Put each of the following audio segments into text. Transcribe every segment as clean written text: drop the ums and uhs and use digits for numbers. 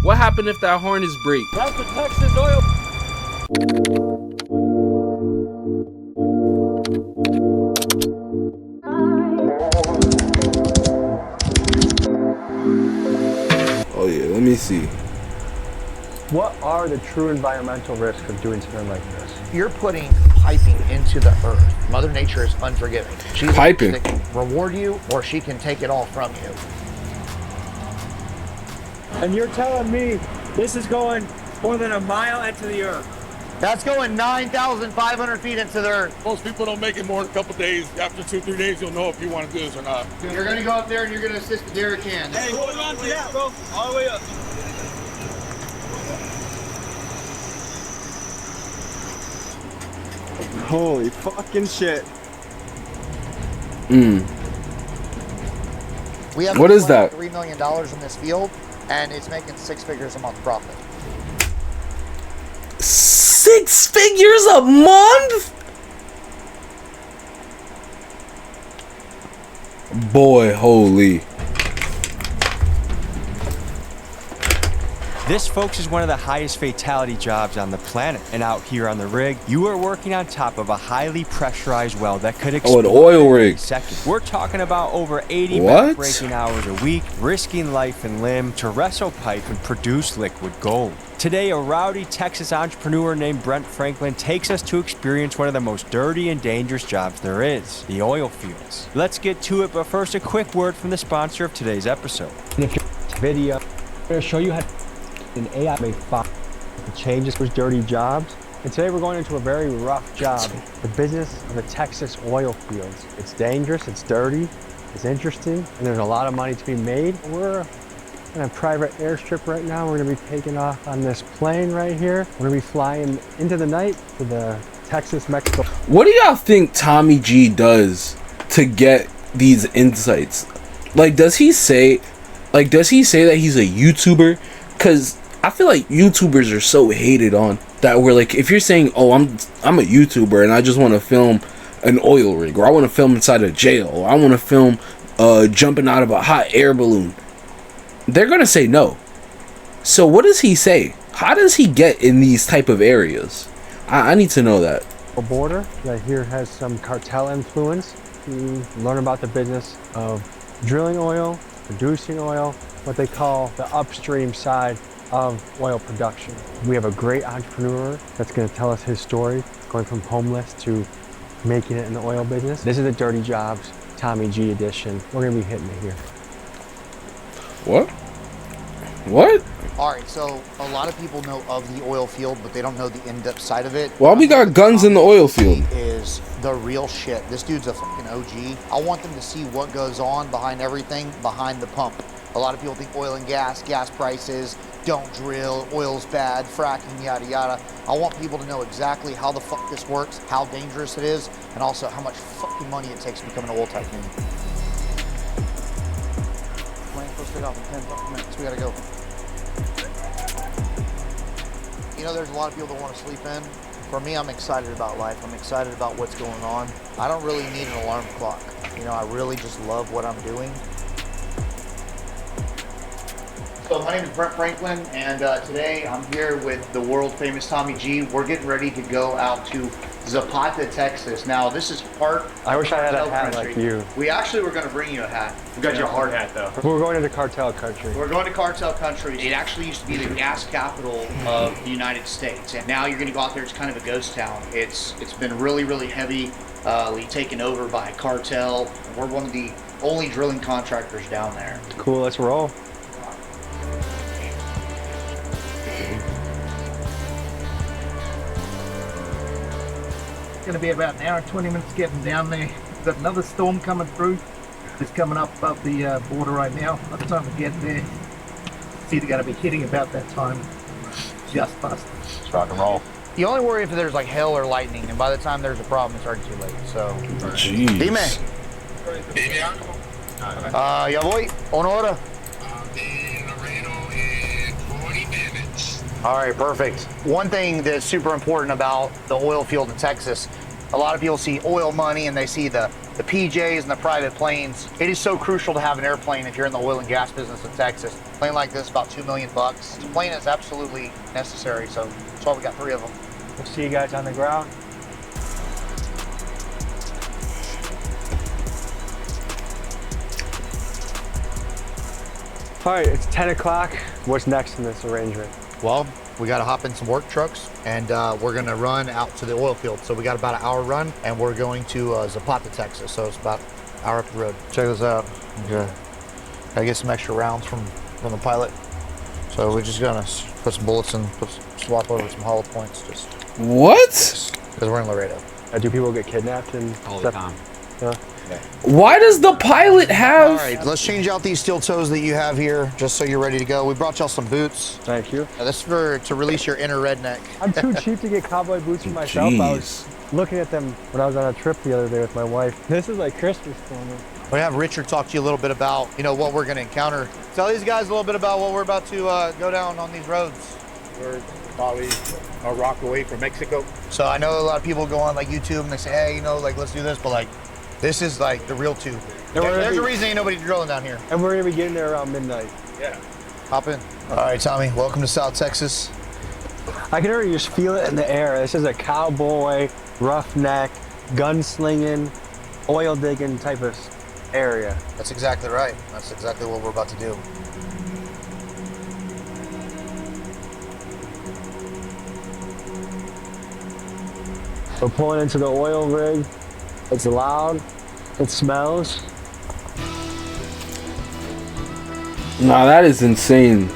What happened if that harness break? That's the Texas oil. Oh yeah, let me see. What are the true environmental risks of doing something like this? You're putting piping into the earth. Mother Nature is unforgiving. She's Piping. That can reward you, or she can take it all from you. And you're telling me this is going more than a mile into the earth? That's going 9,500 feet into the earth. Most people don't make it more than a couple days. After 2-3 days, you'll know if you want to do this or not. You're going to go up there and you're going to assist the derrick hand. Hey, hold on to that, bro. All the way up. Holy fucking shit. We have What is that? $3 million in this field, and it's making 6 figures a month profit. 6 figures a month? Boy, holy. This, folks, is one of the highest fatality jobs on the planet. And out here on the rig, you are working on top of a highly pressurized well that could explode an oil rig. in a second. We're talking about over 80 What? backbreaking hours a week, risking life and limb to wrestle pipe and produce liquid gold. Today, a rowdy Texas entrepreneur named Brent Franklin takes us to experience one of the most dirty and dangerous jobs there is, the oil fields. Let's get to it, but first, a quick word from the sponsor of today's episode. And if your video, I'm going to show you how an AI may find the changes those dirty jobs. And today we're going into a very rough job, the business of the Texas oil fields. It's dangerous, it's dirty, it's interesting, and there's a lot of money to be made. We're in a private airstrip right now. We're gonna be taking off on this plane right here. We're gonna be flying into the night to the Texas-Mexico. What do y'all think Tommy G does to get these insights? Like, does he say that he's a YouTuber? Because I feel like YouTubers are so hated on that we're like, if you're saying, oh, I'm a YouTuber and I just want to film an oil rig, or I want to film inside a jail, or I want to film jumping out of a hot air balloon, they're gonna say no. So what does he say? How does he get in these type of areas? I need to know that. A border that here has some cartel influence. You learn about the business of drilling oil, producing oil, what they call the upstream side of oil production. We have a great entrepreneur that's going to tell us his story, going from homeless to making it in the oil business. This is the Dirty Jobs Tommy G edition. We're going to be hitting it here. What? What? All right, so a lot of people know of the oil field, but they don't know the in-depth side of it. Well, we got guns in the oil field. Is the real shit. This dude's a fucking OG. I want them to see what goes on behind everything, behind the pump. A lot of people think oil and gas prices, don't drill, oil's bad, fracking, yada yada. I want people to know exactly how the fuck this works, how dangerous it is, and also how much fucking money it takes to become an oil tycoon. Plane's supposed to take off in 10 fucking minutes. We gotta go. You know, there's a lot of people that want to sleep in. For me, I'm excited about life. I'm excited about what's going on. I don't really need an alarm clock. You know, I really just love what I'm doing. So my name is Brent Franklin, and today I'm here with the world famous Tommy G. We're getting ready to go out to Zapata, Texas. Now, this is part I wish I had a cartel hat country. like you. We actually were going to bring you a hat. You got your hard hat, though. We're going into cartel country. We're going to cartel country. It actually used to be the gas capital of the United States, and now you're going to go out there. It's kind of a ghost town. It's been really, really heavily taken over by cartel. We're one of the only drilling contractors down there. Cool, let's roll. It's going to be about an hour and 20 minutes getting down there. We've got another storm coming through. It's coming up above the border right now. By the time we get there, it's either going to be hitting about that time. Just bust. Let's rock and roll. You only worry if there's like hail or lightning, and by the time there's a problem, it's already too late. So, Jeez. dime. Ya voy. Una hora. All right, perfect. One thing that's super important about the oil field in Texas, a lot of people see oil money and they see the the PJs and the private planes. It is so crucial to have an airplane if you're in the oil and gas business in Texas. A plane like this, about $2 million. The plane is absolutely necessary, so that's why we got 3 of them. We'll see you guys on the ground. All right, it's 10 o'clock. What's next in this arrangement? Well, we got to hop in some work trucks, and we're going to run out to the oil field. So we got about an hour run, and we're going to Zapata, Texas. So it's about an hour up the road. Check this out. Okay. Gotta get some extra rounds from the pilot. So we're just gonna put some bullets and swap over some hollow points. Just What? because we're in Laredo. Do people get kidnapped and All the time. Why does the pilot have? All right, let's change out these steel toes that you have here, just so you're ready to go. We brought y'all some boots. Thank you. This is to release your inner redneck. I'm too cheap to get cowboy boots for myself. I was looking at them when I was on a trip the other day with my wife. This is like Christmas for me. We're gonna have Richard talk to you a little bit about, what we're gonna encounter. Tell these guys a little bit about what we're about to go down on these roads. We're probably a rock away from Mexico. So I know a lot of people go on like YouTube and they say, hey, let's do this, but like, this is like the real tube. There's a reason ain't nobody drilling down here. And we're gonna be getting there around midnight. Yeah. Hop in. All right, Tommy, welcome to South Texas. I can already just feel it in the air. This is a cowboy, roughneck, gunslinging, oil digging type of area. That's exactly right. That's exactly what we're about to do. We're pulling into the oil rig. It's loud. It smells. Nah, that is insane.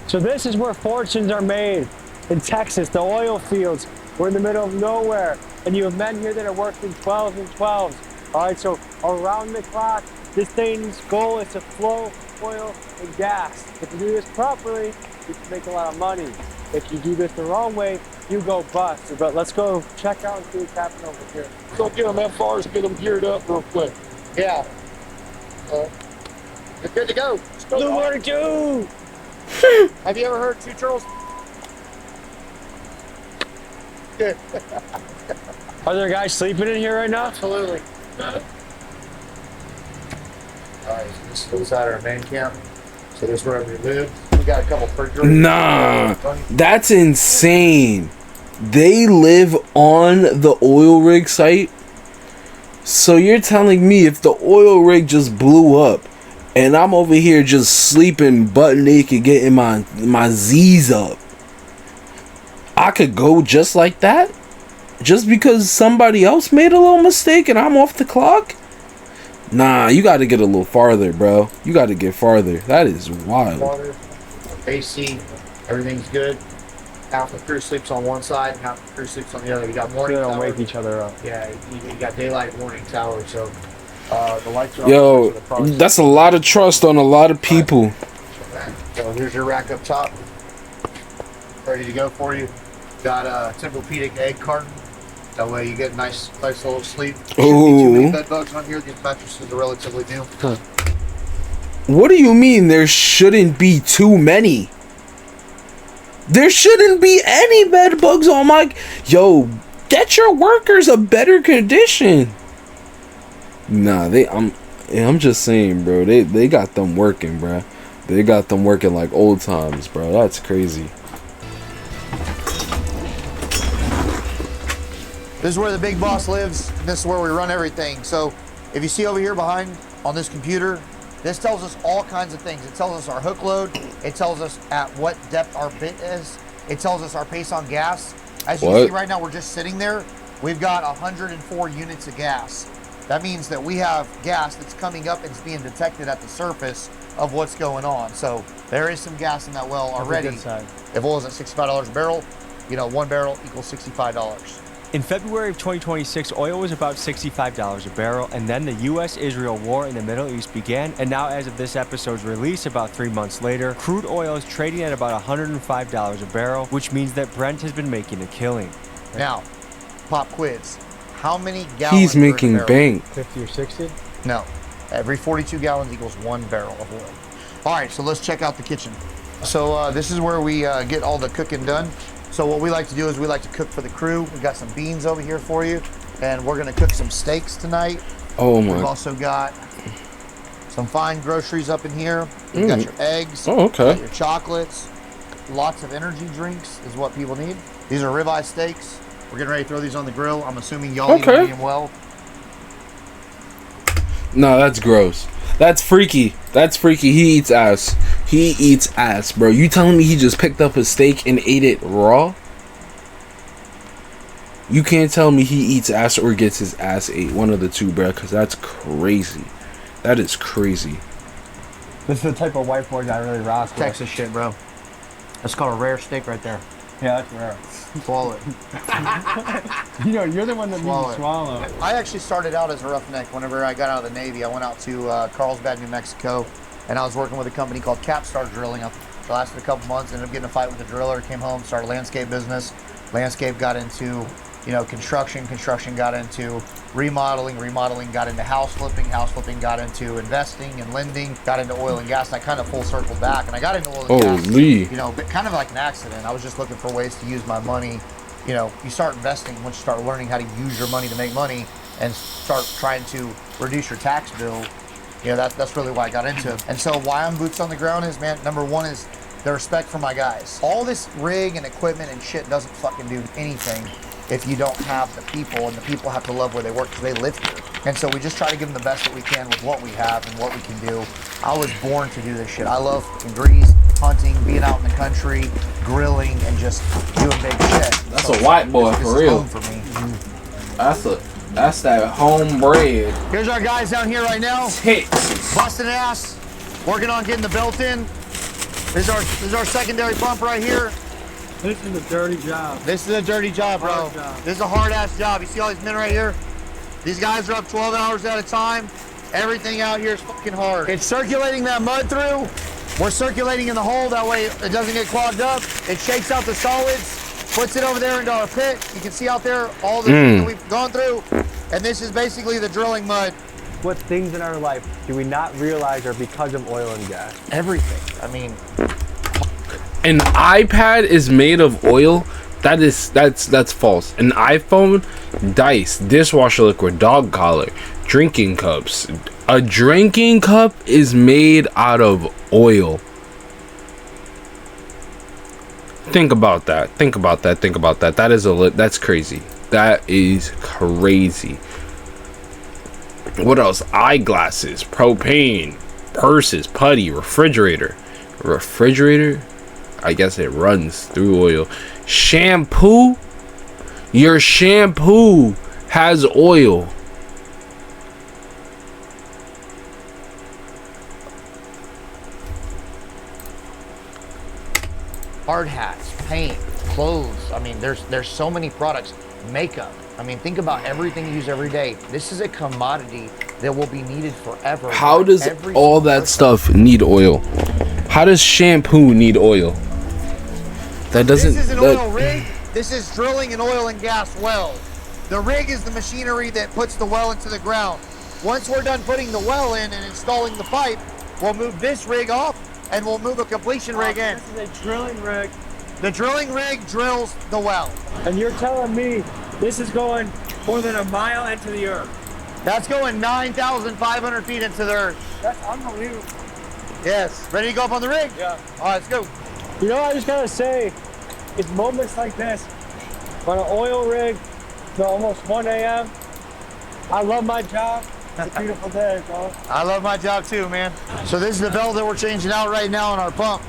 So this is where fortunes are made. In Texas, the oil fields. We're in the middle of nowhere. And you have men here that are working 12s and 12s. All right, so around the clock, this thing's goal is to flow oil and gas. If you do this properly, you can make a lot of money. If you do this the wrong way, you go bust. But let's go check out and see what's happening over here. Go get them that far, get them geared up real quick. Yeah. It's good to go. Let's go. Blue water too! Have you ever heard two turtles? Are there guys sleeping in here right now? Absolutely. All right, so this is inside our main camp. So this is where we live. We got a couple refrigerators. Nah, that's insane. They live on the oil rig site. So you're telling me if the oil rig just blew up and I'm over here just sleeping butt naked getting my Z's up, I could go just like that? Just because somebody else made a little mistake and I'm off the clock? Nah, you got to get a little farther, bro. You got to get farther. That is wild. Water, AC, everything's good. Half the crew sleeps on one side, and half the crew sleeps on the other. You got They morning don't tower. wake each other up. Yeah, you got daylight morning tower, so the lights are Yo, off. So the products- that's a lot of trust on a lot of people. So here's your rack up top, ready to go for you. Got a Tempur-Pedic egg carton. That way you get nice little sleep. Shouldn't be too many Ooh. bed bugs on here. These mattresses are relatively new. What do you mean there shouldn't be too many? There shouldn't be any bed bugs on my... Yo, get your workers a better condition. Nah, I'm just saying, bro. They got them working, bro. They got them working like old times, bro. That's crazy. This is where the big boss lives. And this is where we run everything. So if you see over here behind on this computer, this tells us all kinds of things. It tells us our hook load. It tells us at what depth our bit is. It tells us our pace on gas. As you can see right now, we're just sitting there. We've got 104 units of gas. That means that we have gas that's coming up and it's being detected at the surface of what's going on. So there is some gas in that well already. If oil is at $65 a barrel, 1 barrel equals $65. In February of 2026, oil was about $65 a barrel, and then the U.S.-Israel war in the Middle East began, and now as of this episode's release, about 3 months later, crude oil is trading at about $105 a barrel, which means that Brent has been making a killing. Now, pop quiz. How many gallons He's per making barrel? bank. 50 or 60? No. Every 42 gallons equals 1 barrel of oil. All right, so let's check out the kitchen. So this is where we get all the cooking done. So what we like to do is we like to cook for the crew. We got some beans over here for you. and we're gonna cook some steaks tonight. Oh We've my. also got some fine groceries up in here. You've got your eggs. Oh, okay. Got your chocolates. Lots of energy drinks is what people need. These are ribeye steaks. We're getting ready to throw these on the grill. I'm assuming y'all eat them medium well. No, that's gross. That's freaky. That's freaky. He eats ass. He eats ass, bro. You telling me he just picked up a steak and ate it raw? You can't tell me he eats ass or gets his ass ate. One of the two, bro. Because that's crazy. That is crazy. This is the type of white boy I really rock with. Texas shit, bro. That's called a rare steak right there. Yeah, that's rare. Swallow it. You know, you're the one that Swallow needs to it. swallow. I actually started out as a roughneck. Whenever I got out of the Navy, I went out to Carlsbad, New Mexico, and I was working with a company called Capstar Drilling. It lasted a couple months, ended up getting in a fight with a driller, came home, started a landscape business. Landscape got into, you know, construction got into remodeling got into house flipping got into investing and lending, got into oil and gas, and I kind of full circled back, and I got into oil and gas, you know, but kind of like an accident. I was just looking for ways to use my money. You know, you start investing once you start learning how to use your money to make money and start trying to reduce your tax bill. You know, that's really why I got into it. And so why I'm boots on the ground is, man, number one is the respect for my guys. All this rig and equipment and shit doesn't fucking do anything if you don't have the people, and the people have to love where they work because they live here. And so we just try to give them the best that we can with what we have and what we can do. I was born to do this shit. I love fucking grease, hunting, being out in the country, grilling, and just doing big shit. That's so a white boy this for real. Home for me. That's that homebred. Here's our guys down here right now. Hits. Busting ass, working on getting the belt in. This is our secondary pump right here. This is a dirty job. This is a dirty job, bro. Hard job. This is a hard ass job. You see all these men right here? These guys are up 12 hours at a time. Everything out here is fucking hard. It's circulating that mud through. We're circulating in the hole, that way it doesn't get clogged up. It shakes out the solids, puts it over there into our pit. You can see out there all the things that we've gone through. And this is basically the drilling mud. What things in our life do we not realize are because of oil and gas? Everything. I mean, An iPad is made of oil. That's false. An iPhone, dice, dishwasher liquid, dog collar, drinking cups. A drinking cup is made out of oil. Think about that. Think about that. Think about that. That's crazy. That is crazy. What else? Eyeglasses, propane, purses, putty, refrigerator. Refrigerator? I guess it runs through oil. Shampoo? Your shampoo has oil. hard hats, paint, clothes. I mean, there's so many products. Makeup. I mean, think about everything you use every day. This is a commodity that will be needed forever. How does all that stuff need oil? How does shampoo need oil? That doesn't. This is an oil rig. This is drilling an oil and gas well. The rig is the machinery that puts the well into the ground. Once we're done putting the well in and installing the pipe, we'll move this rig off and we'll move a completion rig in. This is a drilling rig. The drilling rig drills the well. And you're telling me this is going more than a mile into the earth? That's going 9,500 feet into the earth. That's unbelievable. Yes. Ready to go up on the rig? Yeah. All right, let's go. You know, I just gotta say, it's moments like this, on an oil rig till almost 1 a.m. I love my job. It's a beautiful day, bro. I love my job too, man. So this is the valve that we're changing out right now on our pump.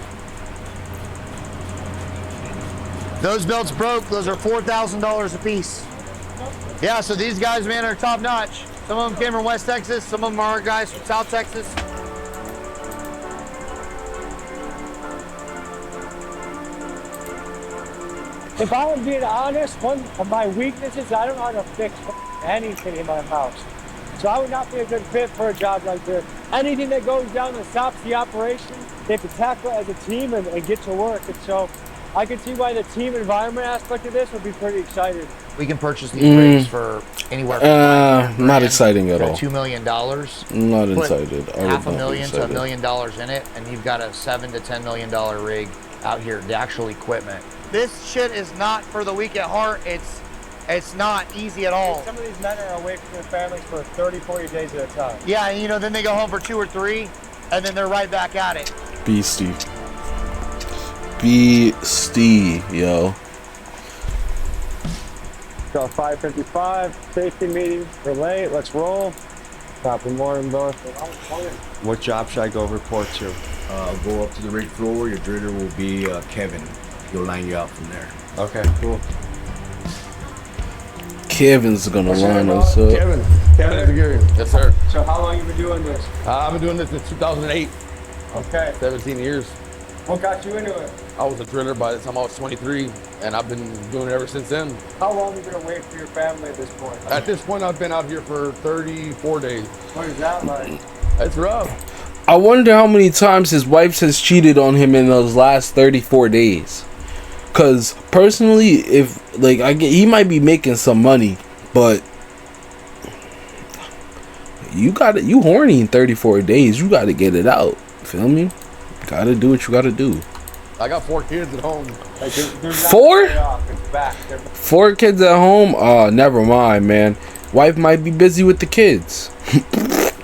Those belts broke. Those are $4,000 a piece. Yeah, so these guys, man, are top notch. Some of them came from West Texas. Some of them are our guys from South Texas. If I'm being honest, one of my weaknesses is I don't know how to fix anything in my house. So I would not be a good fit for a job like this. Anything that goes down that stops the operation, they have to tackle it as a team and get to work. And so I can see why the team environment aspect of this would be pretty excited. We can purchase these rigs for anywhere from not exciting at all. $2 million. Not excited. $500,000 to $1 million in it, and you've got a $7 to $10 million rig out here, the actual equipment. This shit is not for the weak at heart. It's It's not easy at all. Some of these men are away from their families for 30, 40 days at a time. Yeah, and you know, then they go home for 2 or 3, and then they're right back at it. Beastie. Beastie, yo. So 5:55, safety meeting, we're late, let's roll. Top of morning, boss. What job should I go report to? Go up to the rig floor. Your driller will be Kevin. He'll line you out from there. Okay, cool. Kevin's gonna line us up. Kevin is the gear. Yes, sir. So how long you been doing this? I've been doing this since 2008. Okay. 17 years. What got you into it? I was a driller by the time I was 23, and I've been doing it ever since then. How long have you been away from your family at this point? At this point, I've been out here for 34 days. What is that like? It's rough. I wonder how many times his wife has cheated on him in those last 34 days. Cause personally, if like he might be making some money, but you horny in 34 days. You gotta get it out. Feel me? Gotta do what you gotta do. I got 4 kids at home. Like, they're not 4? way off, it's back. 4 kids at home? Oh, never mind, man. Wife might be busy with the kids.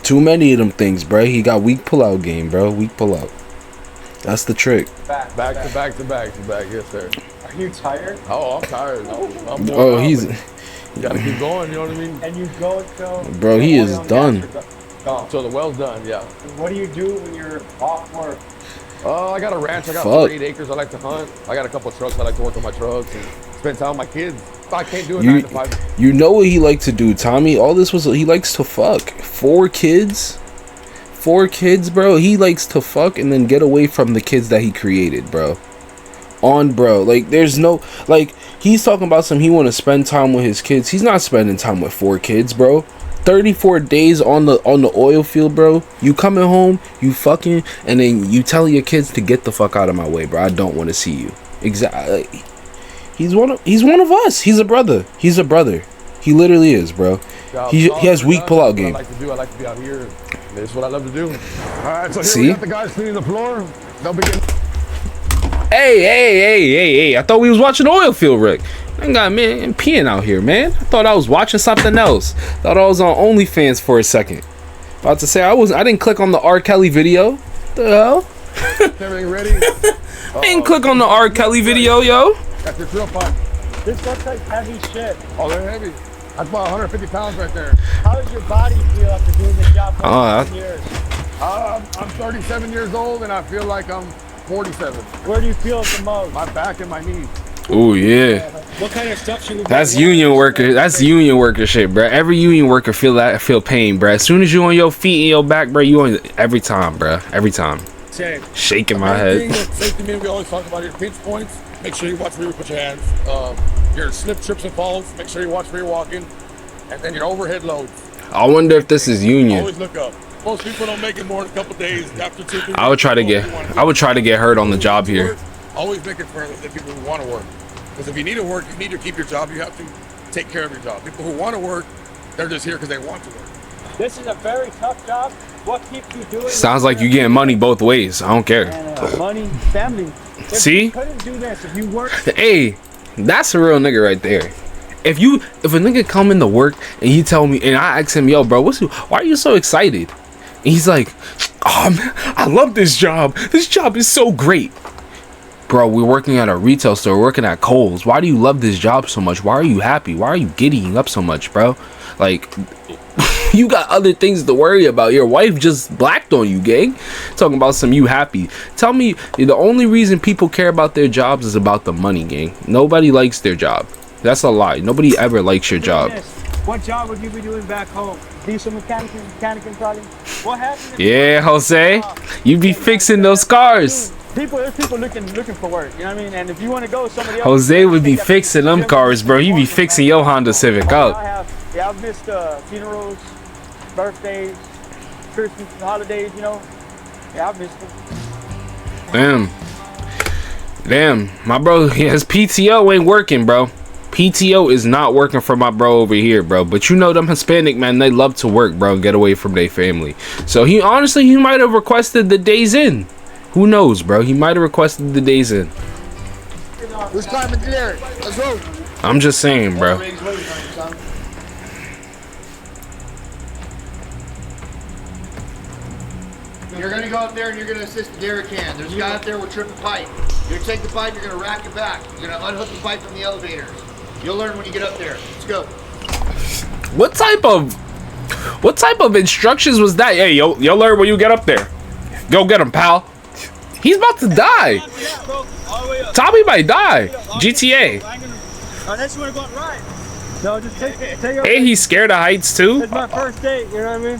Too many of them things, bro. He got weak pullout game, bro. Weak pullout. That's the trick. Back to back. Yes, sir. Are you tired? Oh, I'm tired. I'm Oh, he's... You gotta keep going, you know what I mean? And you go until... Bro, he is done. Until the well's done, yeah. And what do you do when you're off work? I got a ranch. I got Fuck. 48 acres. I like to hunt. I got a couple of trucks. I like to work on my trucks and spend time with my kids. I can't do it 9 to 5. You know what he liked to do, Tommy? All this was... He likes to fuck. 4 kids? 4 kids, bro. He likes to fuck and then get away from the kids that he created, bro. Bro. Like, there's no... Like, he's talking about he want to spend time with his kids. He's not spending time with 4 kids, bro. 34 days on the oil field, bro. You coming home, you fucking, and then you tell your kids to get the fuck out of my way, bro. I don't want to see you. Exactly. He's one of us. He's a brother. He literally is, bro. He has weak pullout game. I like to be out here. This is what I love to do. All right, so here See? we got the guys cleaning the floor. They'll begin. Hey! I thought we was watching oil field wreck. I got man peeing out here, man. I thought I was watching something else. Thought I was on OnlyFans for a second. About to say I didn't click on the R. Kelly video. The hell? Everything ready? I didn't click on the R. Kelly video, yo. That's your drill pipe. This looks like heavy shit. Oh, they're heavy. That's about 150 pounds right there. How does your body feel after doing this job for 10 years? I'm 37 years old and I feel like I'm 47. Where do you feel it the most? My back and my knees. Oh yeah. What kind of stuff should we? That's union worker. That's union worker shit, bro. Every union worker feel pain, bro. As soon as you on your feet and your back, bro, you on every time, bro. Every time. Same. Shaking my head. Safety man, we always talk about your pinch points. Make sure you watch where you put your hands. Your slip, trips, and falls. Make sure you watch where you're walking. And then your overhead loads. I wonder if this is union. Always look up. Most people don't make it more than a couple days after 2, 3 I would try to get hurt on the job here. Always make it for the people who want to work. Because if you need to work, you need to keep your job. You have to take care of your job. People who want to work, they're just here because they want to work. This is a very tough job. What keeps you doing? Sounds like you getting money both ways. I don't care. Money, family. See? You couldn't do this if you worked. Hey, that's a real nigga right there. If a nigga come into work and he tell me, and I ask him, yo, bro, why are you so excited? And he's like, oh man, I love this job. This job is so great. Bro, we're working at a retail store, we're working at Kohl's. Why do you love this job so much? Why are you happy? Why are you giddying up so much, bro? Like, you got other things to worry about. Your wife just blacked on you, gang. Talking about you happy. Tell me, the only reason people care about their jobs is about the money, gang. Nobody likes their job. That's a lie. Nobody ever likes your job. What job would you be doing back home? Diesel mechanic probably? What happened? Yeah, Jose. You be fixing those cars. There's people looking for work, you know what I mean? And if you want to go, somebody else. Jose would be fixing them cars, bro. You be fixing your Honda Civic up. I've missed funerals, birthdays, Christmas, holidays, you know. Yeah, I've missed them. Damn. My bro, his PTO ain't working, bro. PTO is not working for my bro over here, bro. But you know them Hispanic men, they love to work, bro, and get away from their family. So he might have requested the days in. Who knows, bro? He might have requested the days in. Who's climbing there? Let's go. I'm just saying, bro. You're gonna go up there and you're gonna assist the dairy can. There's a guy up there with tripping pipe. You're gonna take the pipe, you're gonna rack it back. You're gonna unhook the pipe from the elevator. You'll learn when you get up there. Let's go. What type of instructions was that? Hey, you'll learn when you get up there. Go get him, pal. He's about to die. Tommy might die. GTA. Unless you want to go on a ride. No, just take Hey, he's scared of heights too. It's my first date, you know what I mean?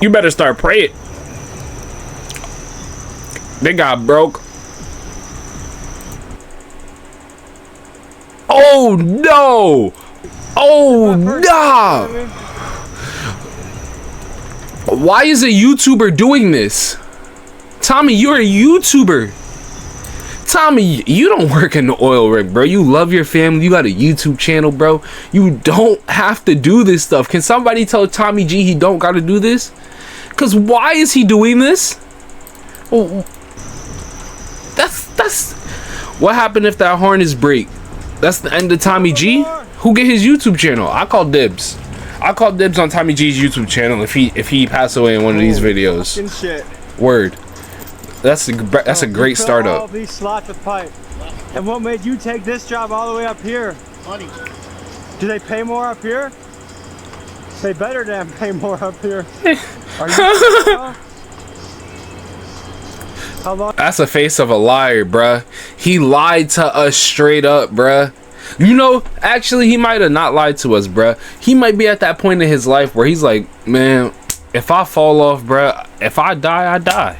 You better start praying. They got broke. Oh no! Oh nah! Why is a YouTuber doing this? Tommy, you're a YouTuber. Tommy, you don't work in the oil rig, bro. You love your family. You got a YouTube channel, bro. You don't have to do this stuff. Can somebody tell Tommy G he don't got to do this? Because why is he doing this? Oh, that's what happened if that harness break? That's the end of Tommy G. Who get his YouTube channel? I call dibs. I call dibs on Tommy G's YouTube channel if he passed away in one of these videos. Shit. Word. That's a great startup. All these slots with pipe. And what made you take this job all the way up here? Money. Do they pay more up here? They better damn pay more up here. Are you? How long? That's a face of a liar, bruh. He lied to us straight up, bruh. You know, actually, he might have not lied to us, bruh. He might be at that point in his life where he's like, man, if I fall off, bruh, if I die, I die.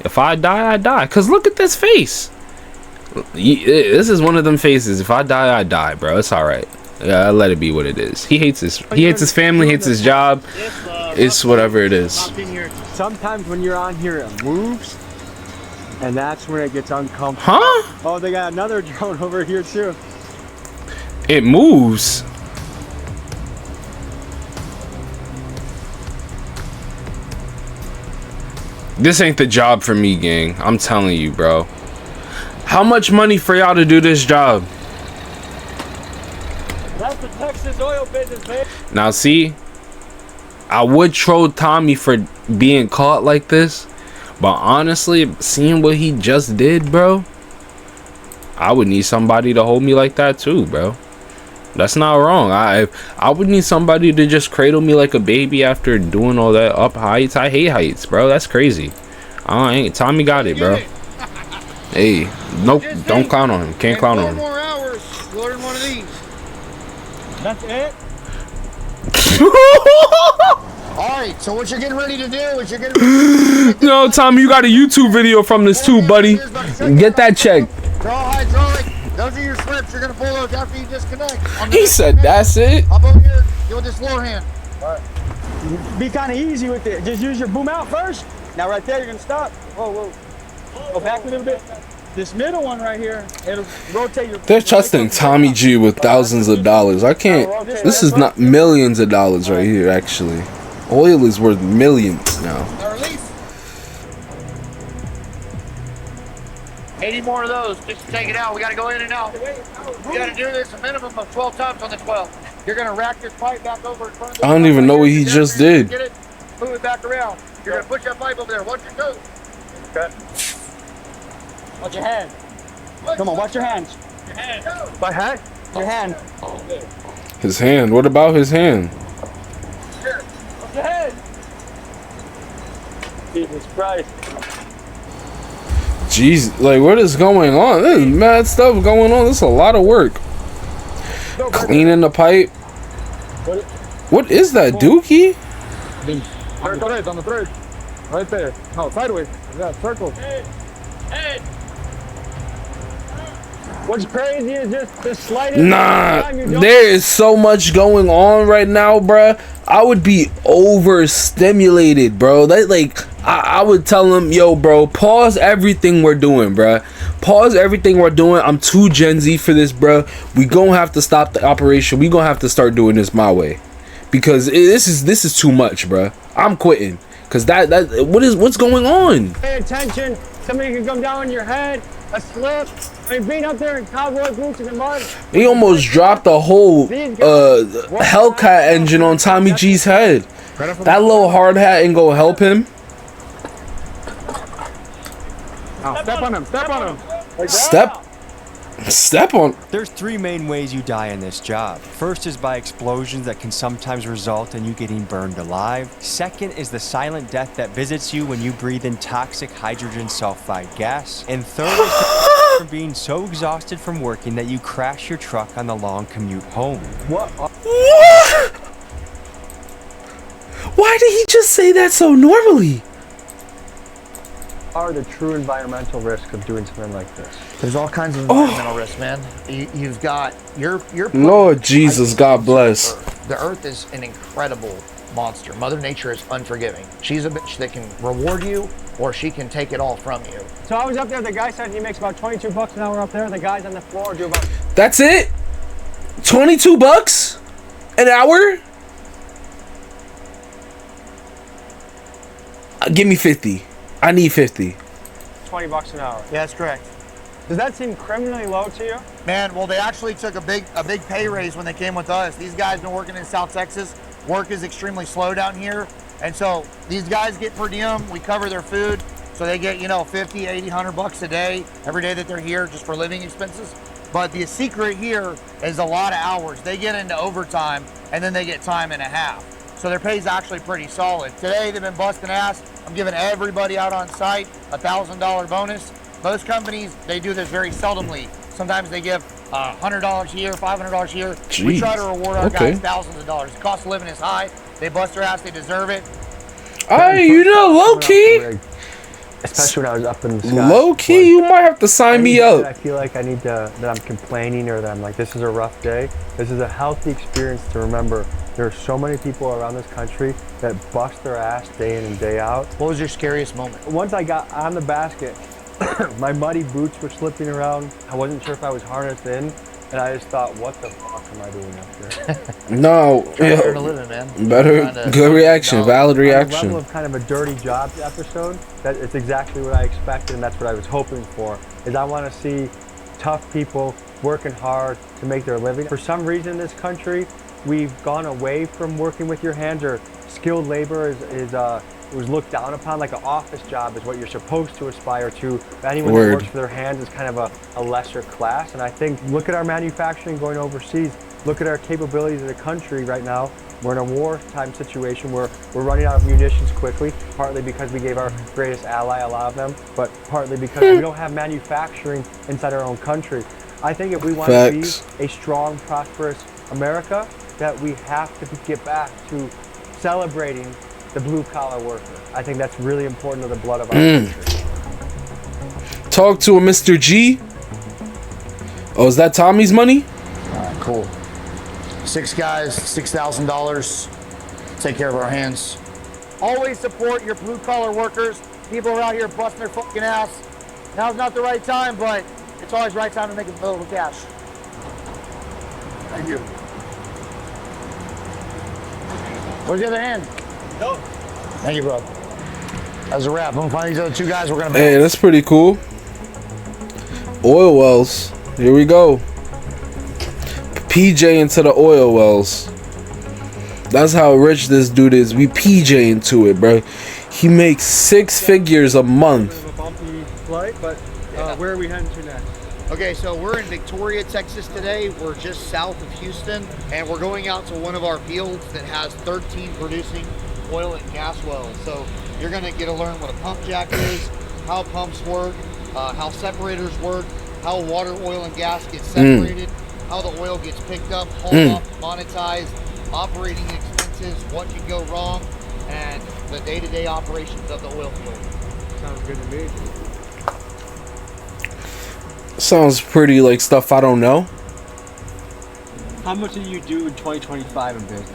If I die, I die. Because look at this face. This is one of them faces. If I die, I die, bro. It's all right. Yeah, I let it be what it is. He hates his family, hates his job. It's whatever it is. Sometimes when you're on here, it moves. And that's when it gets uncomfortable. Huh? Oh, they got another drone over here, too. It moves. This ain't the job for me, gang. I'm telling you, bro. How much money for y'all to do this job? That's the Texas oil business, babe. Now, see, I would troll Tommy for being caught like this, but honestly, seeing what he just did, bro, I would need somebody to hold me like that too, bro. That's not wrong. I would need somebody to just cradle me like a baby after doing all that up heights. I hate heights, bro. That's crazy. Tommy got it, bro. Hey, nope, don't count on him. Can't count on him. 4 more hours, you'll learn one of these. That's it? Alright, so what you're getting ready to do is you're getting No, Tommy, you got a YouTube video from this too, buddy. Get that check. Draw hydraulic. Those are your slips. You're going to pull those after you disconnect. He said that's it. Hop over here. Do with this lower hand. Be kind of easy with it. Just use your boom out first. Now right there, you're going to stop. Whoa, whoa. Go back a little bit. This middle one right here, it'll rotate your... They're trusting Tommy G with thousands of dollars. I can't. This is not millions of dollars right here, actually. Oil is worth millions now. Now release. 80 more of those just to take it out. We got to go in and out. We got to do this a minimum of 12 times on the 12. You're going to rack this pipe back over in front of I don't even know what he just did. Get it, move it back around. You're going to push that pipe over there. Watch your toes. Okay. Watch your hand. Come on, watch your hands. Your hand. My hand? Your hand. His hand. What about his hand? Sure. Watch your hand. Jesus Christ. Jeez, like what is going on? There's mad stuff going on. This is a lot of work. Cleaning the pipe. What is that, Dookie? Correct, on the third. Right there. No, sideways. Yeah, circle. Hey. What's crazy is just sliding. Nah, there is so much going on right now, bruh. I would be overstimulated, bro. That like I would tell him, yo, bro, pause everything we're doing, bruh. Pause everything we're doing. I'm too Gen Z for this, bruh. We gonna have to stop the operation. We gonna have to start doing this my way, because this is too much, bruh. I'm quitting. Cause what's going on? Pay attention. Somebody can come down on your head. A slip. I mean, being up there in cowboy boots in the mud. He almost dropped the whole Hellcat engine on Tommy G's head. That little hard hat ain't gonna help him. Oh, step on him. Step on him. Like Step on. There's three main ways you die in this job. First is by explosions that can sometimes result in you getting burned alive. Second is the silent death that visits you when you breathe in toxic hydrogen sulfide gas. And third is from being so exhausted from working that you crash your truck on the long commute home. What? Why did he just say that so normally? Are the true environmental risks of doing something like this? There's all kinds of environmental risks, man. You've got your Lord Jesus, God bless. The Earth is an incredible monster. Mother Nature is unforgiving. She's a bitch that can reward you, or she can take it all from you. So I was up there. The guy said he makes about 22 bucks an hour up there. The guys on the floor do about. That's it. 22 bucks an hour. Give me 50. I need 50. 20 bucks an hour. Yeah, that's correct. Does that seem criminally low to you? Man, well, they actually took a big pay raise when they came with us. These guys been working in South Texas. Work is extremely slow down here. And so these guys get per diem. We cover their food. So they get, 50, 80, 100 bucks a day, every day that they're here just for living expenses. But the secret here is a lot of hours. They get into overtime and then they get time and a half. So their pay is actually pretty solid. Today they've been busting ass. I'm giving everybody out on site a $1,000 bonus. Most companies, they do this very seldomly. Sometimes they give $100 here, $500 here. Jeez. We try to reward our guys thousands of dollars. The cost of living is high. They bust their ass, they deserve it. Low key. Especially when I was up in the sky. Low key, you might have to sign me up. I feel like that I'm complaining or that I'm like, this is a rough day. This is a healthy experience to remember. There are so many people around this country that bust their ass day in and day out. What was your scariest moment? Once I got on the basket, my muddy boots were slipping around. I wasn't sure if I was harnessed in, and I just thought, what the fuck am I doing up here? No, good reaction, valid reaction. On the level of kind of a dirty jobs episode, that it's exactly what I expected, and that's what I was hoping for. Is I want to see tough people working hard to make their living. For some reason in this country, we've gone away from working with your hands, or skilled labor was looked down upon. Like an office job is what you're supposed to aspire to. Anyone that works with their hands is kind of a lesser class. And I think, look at our manufacturing going overseas. Look at our capabilities as a country right now. We're in a wartime situation where we're running out of munitions quickly, partly because we gave our greatest ally a lot of them, but partly because we don't have manufacturing inside our own country. I think if we want to be a strong, prosperous America, that we have to get back to celebrating the blue-collar worker. I think that's really important to the blood of our country. Talk to him, Mr. G. Oh, is that Tommy's money? All right, cool. 6 guys, $6,000. Take care of our hands. Always support your blue-collar workers. People are out here busting their fucking ass. Now's not the right time, but it's always the right time to make a little cash. Thank you. Where's the other hand? No. Thank you, bro. That's a wrap. I'm gonna find these other 2 guys. We're gonna. Hey, that's pretty cool. Oil wells. Here we go. PJ into the oil wells. That's how rich this dude is. We PJ into it, bro. He makes 6 figures a month. A bumpy flight, but where are we heading to next? Okay, so we're in Victoria, Texas today. We're just south of Houston, and we're going out to one of our fields that has 13 producing oil and gas wells. So you're gonna get to learn what a pump jack is, how pumps work, how separators work, how water, oil, and gas get separated, how the oil gets picked up, hauled off, monetized, operating expenses, what can go wrong, and the day-to-day operations of the oil field. Sounds good to me. Sounds pretty like stuff I don't know. How much did you do in 2025 in business?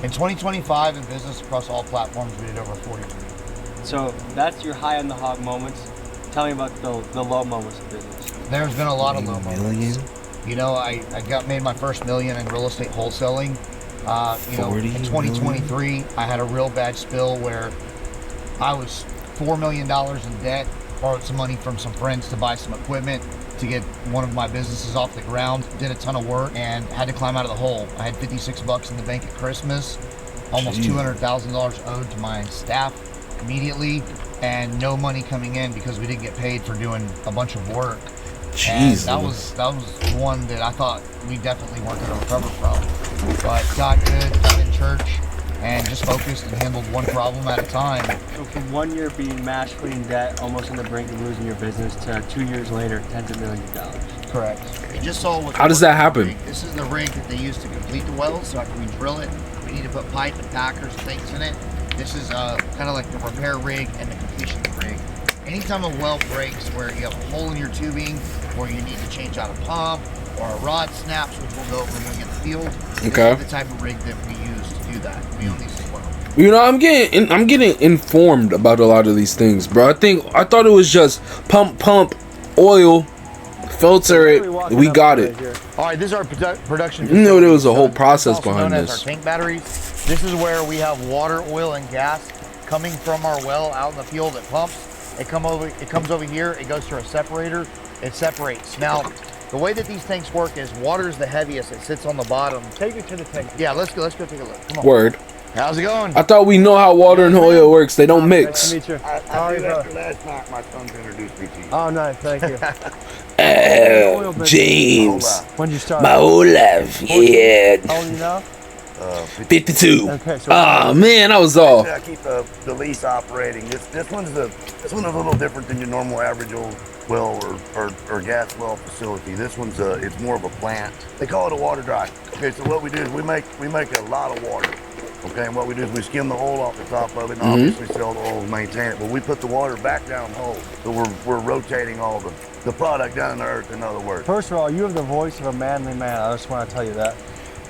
In 2025 in business across all platforms, we did over 40 million. So that's your high on the hog moments. Tell me about the low moments of business. There's been a lot of low moments. You know, I made my first $1 million in real estate wholesaling. In 2023, I had a real bad spill where I was $4 million in debt, borrowed some money from some friends to buy some equipment to get one of my businesses off the ground, did a ton of work, and had to climb out of the hole. I had 56 bucks in the bank at Christmas, almost $200,000 owed to my staff immediately, and no money coming in because we didn't get paid for doing a bunch of work. Jesus. And that was one that I thought we definitely weren't going to recover from. But got good, got in church, and just focused and handled one problem at a time. So from 1 year being massively in debt, almost on the brink of losing your business, to 2 years later, tens of millions of dollars. Correct. You just saw what. How does that happen? Rig. This is the rig that they use to complete the wells. So after we drill it, we need to put pipe and packers and things in it. This is kind of like the repair rig and the completion rig. Anytime a well breaks where you have a hole in your tubing, or you need to change out a pump, or a rod snaps, which we'll go over when we get in the field. Okay. This is the type of rig that we use to do that. We own these as well. You know, I'm getting informed about a lot of these things, bro. I thought it was just pump, oil, filter it. We got it. All right, this is our production. You know, there was a whole process It's also behind known as this. our tank batteries. This is where we have water, oil, and gas coming from our well out in the field. It pumps. It comes over here. It goes through a separator. It separates. Now, the way that these tanks work is water is the heaviest. It sits on the bottom. Take it to the tank. Yeah, let's go take a look. Come on. Word. How's it going? I thought we know how water and oil works. They don't Nice mix. to meet you. I do after last night, my son's introduced me to you. Oh, nice. Thank you. James. When did you start? My whole life. Yeah. How old are you now? 52. Okay, so Oh man, I was off. I keep the lease operating. This one's a little different than your normal average old well or gas well facility. This one's it's more of a plant. They call it a water dry. Okay, so what we do is we make a lot of water. Okay, and what we do is we skim the oil off the top of it and obviously sell the oil and maintain it. But we put the water back down the hole. So we're rotating all the product down in the earth, in other words. First of all, you have the voice of a manly man. I just want to tell you that.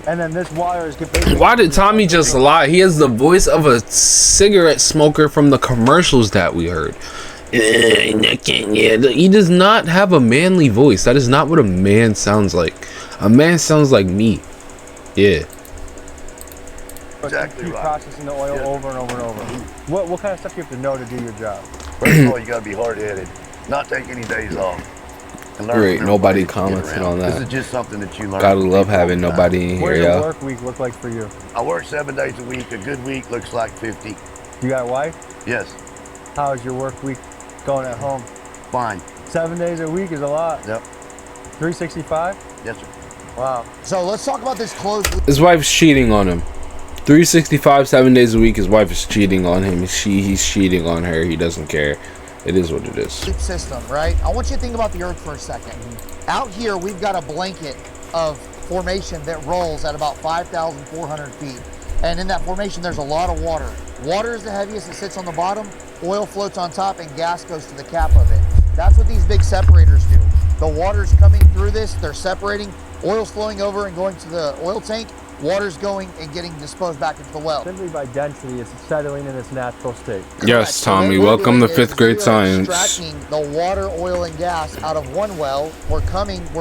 And then this wire is basically... Why did Tommy just lie? He has the voice of a cigarette smoker from the commercials that we heard. He does not have a manly voice. That is not what a man sounds like. A man sounds like me. Yeah. Exactly keep right. processing the oil over and over and over. What kind of stuff do you have to know to do your job? First of all, you gotta be hard-headed. Not take any days off. And learn Great, from nobody everybody that you get commented around. on that. This is just something that you learn. Gotta from love people having all the time. nobody in What here, does your yeah. work week look like for you? I work 7 days a week. A good week looks like 50. You got a wife? Yes, How is your work week going at home? fine. 7 days a week is a lot. Yep. 365? Yes, sir. Wow. So let's talk about this closed His wife's cheating on him. 365, 7 days a week. His wife is cheating on him. He's cheating on her. He doesn't care. It is what it is. loop system, right? I want you to think about the earth for a second. Out here, we've got a blanket of formation that rolls at about 5,400 feet. And in that formation, there's a lot of water. Water is the heaviest, it sits on the bottom, oil floats on top, and gas goes to the cap of it. That's what these big separators do. The water's coming through this, they're separating, oil's flowing over and going to the oil tank, water's going and getting disposed back into the well. Simply by density, it's settling in its natural state. Yes, So then Tommy. what we're Welcome to doing fifth is grade we are science. Extracting the water, oil, and gas out of one well. We're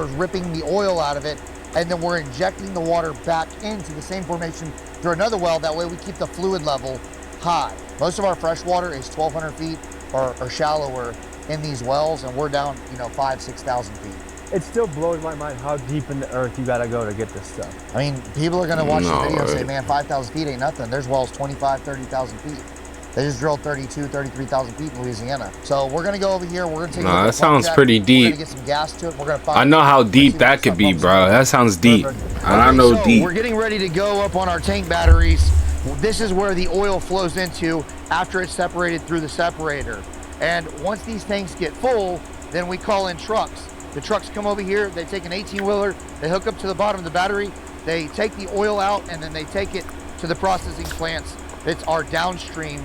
ripping the oil out of it, and then we're injecting the water back into the same formation through another well. That way we keep the fluid level high. Most of our fresh water is 1,200 feet or shallower in these wells, and we're down, 5,000, 6,000 feet. It still blows my mind how deep in the earth you gotta go to get this stuff. I mean, people are gonna watch No, the video and say, right. man, 5,000 feet ain't nothing. There's wells 25, 30,000 feet. They just drilled 32, 33,000 feet in Louisiana. So we're gonna go over here. We're gonna take a look Nah, at that the sounds pump pretty jack. We're deep. gonna get some gas to it. We're gonna find I know how see deep what that this could be, pumps bro. in. That sounds deep. And I know So deep. we're getting ready to go up on our tank batteries. This is where the oil flows into after it's separated through the separator. And once these tanks get full, then we call in trucks. The trucks come over here, they take an 18-wheeler, they hook up to the bottom of the battery, they take the oil out, and then they take it to the processing plants. It's our downstream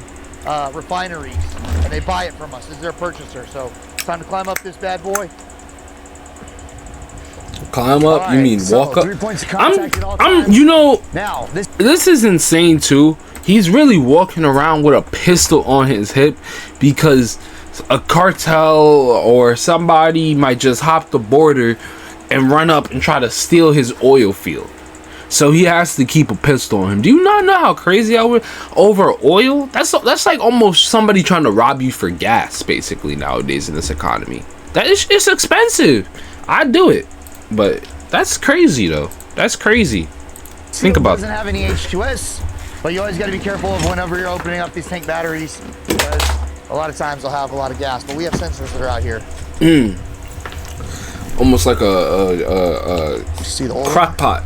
refineries, and they buy it from us as their purchaser. So it's time to climb up this bad boy. Climb up? All You right, mean so walk up? 3 points of contact at all I'm. times. You know, Now, this is insane too. He's really walking around with a pistol on his hip because a cartel or somebody might just hop the border and run up and try to steal his oil field. So he has to keep a pistol on him. Do you not know how crazy I would over oil? That's like almost somebody trying to rob you for gas, basically, nowadays in this economy. It's expensive. I'd do it, but that's crazy though. That's crazy. Think about it. Doesn't have any H2S, but you always got to be careful of whenever you're opening up these tank batteries, because a lot of times they'll have a lot of gas. But we have sensors that are out here. Almost like a see the oil? crock pot.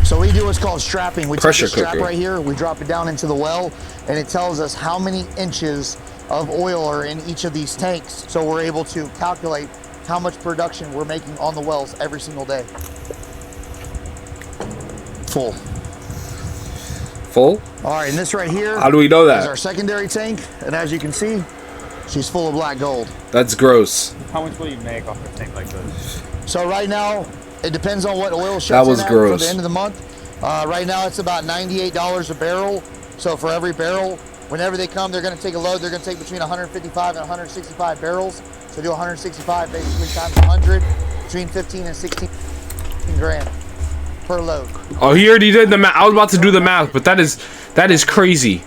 So we do what's called strapping. We Pressure take the strap cooker. right here, we drop it down into the well, and it tells us how many inches of oil are in each of these tanks. So we're able to calculate how much production we're making on the wells every single day. Full. Full? All right, and this right here. How do we know that? Is our secondary tank, and as you can see, she's full of black gold. That's gross. How much will you make off a tank like this? So right now, it depends on what oil That shuts was in at gross. for the end of the month. Right now, it's about $98 a barrel. So for every barrel, whenever they come, they're going to take a load. They're going to take between 155 and 165 barrels. So do 165 basically times 100, between 15 and 16 grand per load. Oh, he already did the math. I was about to do the math, but that is crazy.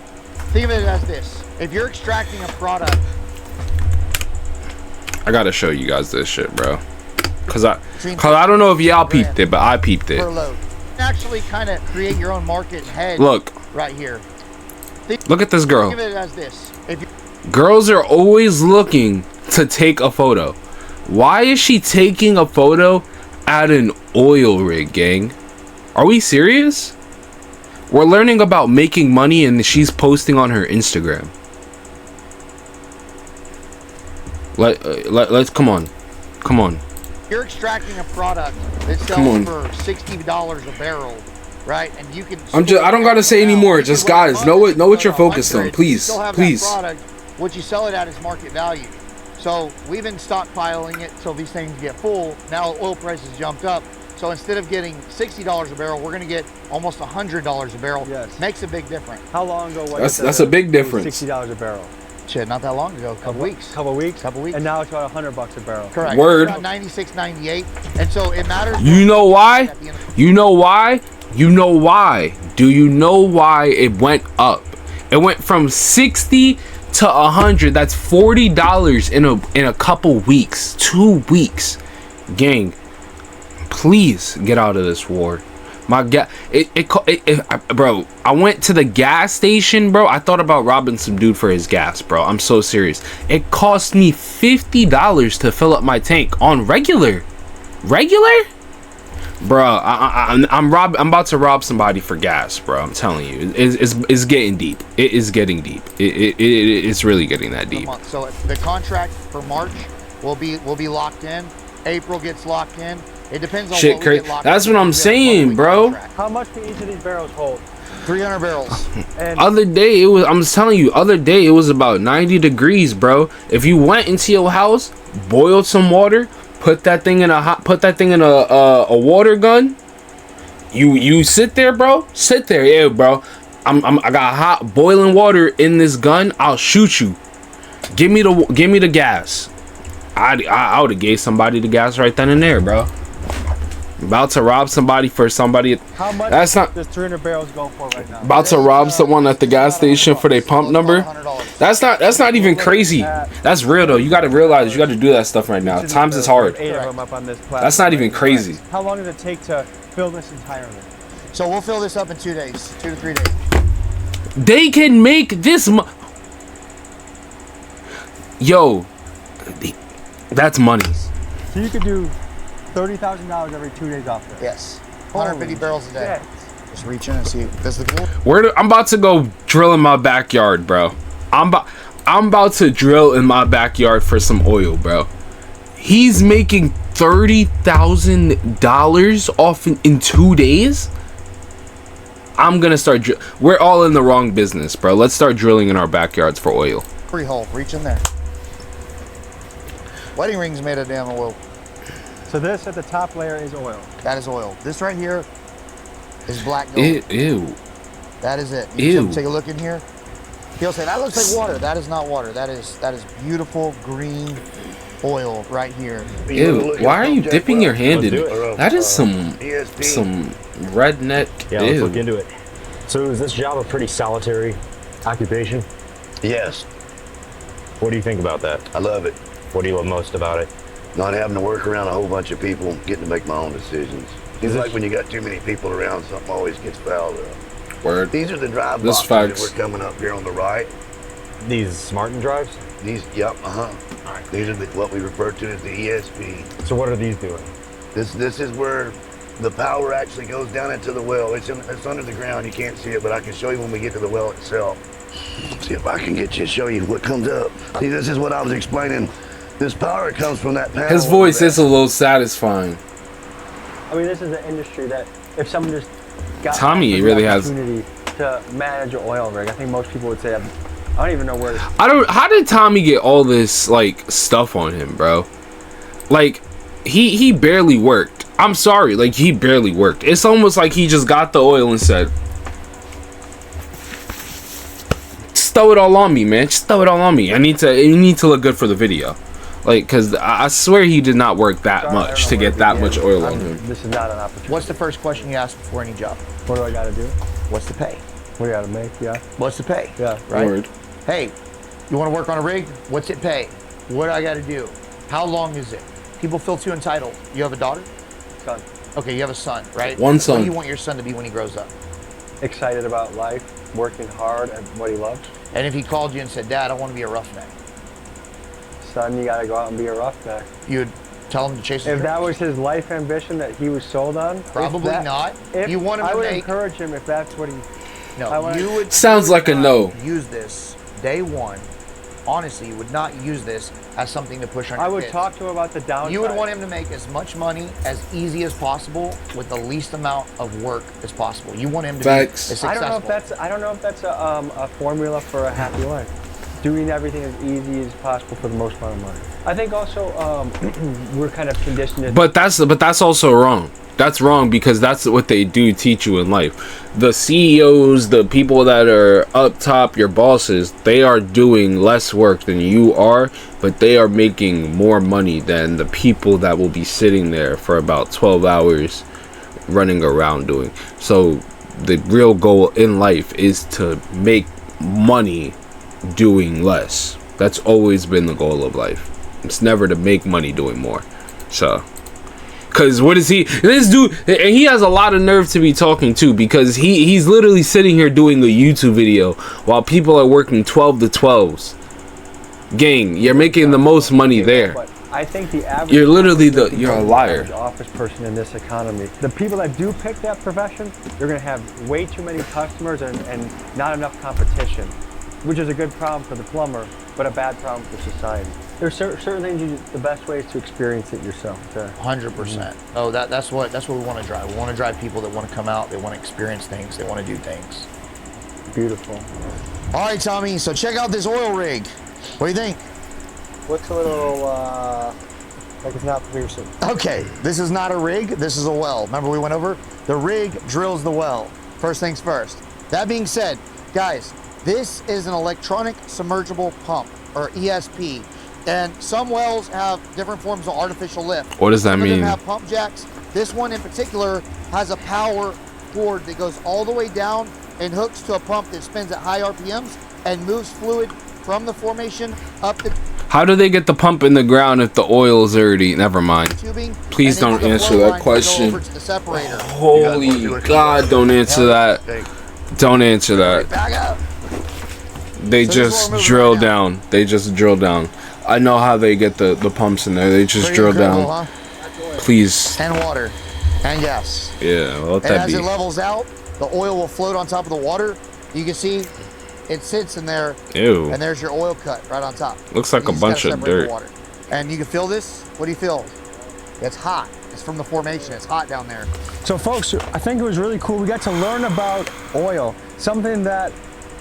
Think of it as this: if you're extracting a product, I gotta show you guys this shit, bro. Cause I don't know if y'all peeped it, but I peeped it. per load, you actually kind of create your own market head. Look. Right here. Look at this girl. Think of it as this: if you Girls are always looking to take a photo. Why is she taking a photo at an oil rig, gang? Are we serious? We're learning about making money and she's posting on her Instagram. Let's come on. You're extracting a product that sells for $60 a barrel, right? And you can. I don't gotta say anymore. Just guys, know what you're focused on, please, please. That product, what you sell it at is market value. So we've been stockpiling it till these things get full. Now oil prices jumped up. So instead of getting $60 a barrel, we're going to get almost $100 a barrel. Yes. Makes a big difference. How long ago was That's a big difference. $60 a barrel. Shit, not that long ago. Couple weeks. Couple weeks. And now it's about $100 a barrel. Correct. Word. It's about 96, 98. And so it matters. You know why? You know why? You know why? Do you know why it went up? It went from 60 to 100. That's $40 in a couple weeks. 2 weeks. Gang, please get out of this war. My bro, I went to the gas station, bro. I thought about robbing some dude for his gas, bro. I'm so serious. It cost me $50 to fill up my tank on regular, bro. I'm about to rob somebody for gas, bro. I'm telling you, it's getting deep. It is getting deep. It's really getting that deep. So the contract for March will be locked in. April gets locked in. It depends on Shit, what we get locked that's in. what I'm saying, bro. How much can each of these barrels hold? 300 barrels. And Other day it was about 90 degrees, bro. If you went into your house, boiled some water, put that thing in a water gun, you sit there, bro. Sit there, yeah, bro. I got hot boiling water in this gun. I'll shoot you. Give me the gas. I would have gave somebody the gas right then and there, bro. About to rob somebody for somebody. how much That's not. does 300 barrels go for right now? About to rob someone at the gas station for their pump number. That's not even crazy. That's real though. You got to realize you got to do that stuff right now. Times is hard. 8 of them up on this That's not even crazy. How long does it take to fill this entirely? So we'll fill this up in 2 days, 2 to 3 days. They can make this. Yo, that's money. So you could do $30,000 every 2 days off this. Yes. 150 barrels a day. Just reach in and see. This is the goal. I'm about to go drill in my backyard, bro. I'm about to drill in my backyard for some oil, bro. He's making $30,000 off in 2 days. I'm gonna start. We're all in the wrong business, bro. Let's start drilling in our backyards for oil. Free hole. Reach in there. Wedding rings made of damn oil. So this at the top layer is oil. That is oil. This right here is black gold. Ew. That is it. Ew. Take a look in here. He'll say that looks like water. That is not water. That is beautiful green oil right here. Ew, why are you dipping your hand in Let's it? do it. That is some ESP. redneck. Yeah, let's Ew. look into it. So is this job a pretty solitary occupation? Yes, What do you think about that? I love it. What do you love most about it? Not having to work around a whole bunch of people, getting to make my own decisions. It's like when you got too many people around, something always gets fouled up. Word. These are the drive This boxes that facts. we're coming up here on the right. These Smartin drives? These, yep, These are what we refer to as the ESP. So what are these doing? This is where the power actually goes down into the well. It's under the ground. You can't see it, but I can show you when we get to the well itself. See if I can get you to show you what comes up. See, this is what I was explaining. This power comes from that panel. His voice is a little satisfying. I mean, this is an industry that if someone just got Tommy offered really the has- opportunity to manage an oil rig, I think most people would say, I don't even know where to. How did Tommy get all this like stuff on him, bro? Like he barely worked. I'm sorry, like he barely worked. It's almost like he just got the oil and said, "Just throw it all on me, man. Just throw it all on me. You need to look good for the video." Like, cause I swear he did not work that much to get that much oil on him. This is not an opportunity. What's the first question you ask before any job? What do I got to do? What's the pay? What do I got to make? Yeah. What's the pay? Yeah. Right? Word. Hey, you want to work on a rig? What's it pay? What do I got to do? How long is it? People feel too entitled. You have a daughter? Son. Okay, you have a son, right? One son. What do you want your son to be when he grows up? Excited about life, working hard at what he loves. And if he called you and said, Dad, I want to be a roughneck, Son, you got to go out and be a roughneck. you would tell him to chase his If that dreams? was his life ambition that he was sold on, Probably not. You want him I to would make... encourage him if that's what he. I No, wanna- you would... Sounds like a no. Use this day one. Honestly, you would not use this as something to push on I your would kids. talk to him about the downside. You would want him to make as much money as easy as possible with the least amount of work as possible. You want him to Facts. be as successful. I don't know if that's a formula for a happy life. Doing everything as easy as possible for the most amount of money. I think also we're kind of conditioned. But that's also wrong. That's wrong because that's what they do teach you in life. The CEOs, the people that are up top, your bosses, they are doing less work than you are, but they are making more money than the people that will be sitting there for about 12 hours running around doing. So the real goal in life is to make money doing less. That's always been the goal of life. It's never to make money doing more. So because what is he? This dude, and he has a lot of nerve to be talking too, because he's literally sitting here doing a YouTube video while people are working 12 to 12s. Gang, you're making the most money there. But I think the average. You're literally you're a liar. Office person in this economy. The people that do pick that profession, they're going to have way too many customers and not enough competition, which is a good problem for the plumber, but a bad problem for society. There's certain things the best way is to experience it yourself. 100%. Oh, that's what we want to drive. We want to drive people that want to come out, they want to experience things, they want to do things. Beautiful. All right, Tommy, so check out this oil rig. What do you think? What's a little, like it's not producing? Okay, this is not a rig, this is a well. Remember we went over? The rig drills the well. First things first. That being said, guys, this is an electronic submergible pump, or ESP. And some wells have different forms of artificial lift. What does that Some of mean? them have pump jacks. This one in particular has a power cord that goes all the way down and hooks to a pump that spins at high RPMs and moves fluid from the formation up the How do they get the pump in the ground if the oil is already? Never mind. tubing. Please and then don't the answer flow that line can go question. over to the separator. Holy God, don't answer that. Don't answer that. Back up. They So this is just what we're moving drill right now. down. They just drill down. I know how they get the pumps in there. They just Pretty drill incredible, down. huh? Please. And water and gas. Yeah, let And that as be. it levels out, the oil will float on top of the water. You can see it sits in there, Ew. and there's your oil cut right on top. Looks like You a just bunch gotta of separate the dirt. water. And you can feel this. What do you feel? It's hot. It's from the formation. It's hot down there. So folks, I think it was really cool. We got to learn about oil, something that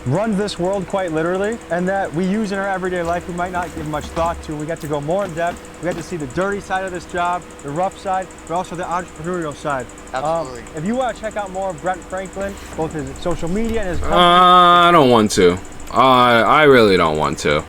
runs this world quite literally, and that we use in our everyday life we might not give much thought to. We got to go more in depth. We got to see the dirty side of this job, the rough side, but also the entrepreneurial side. Absolutely. If you want to check out more of Brent Franklin, both his social media and his company, I don't want to. I really don't want to.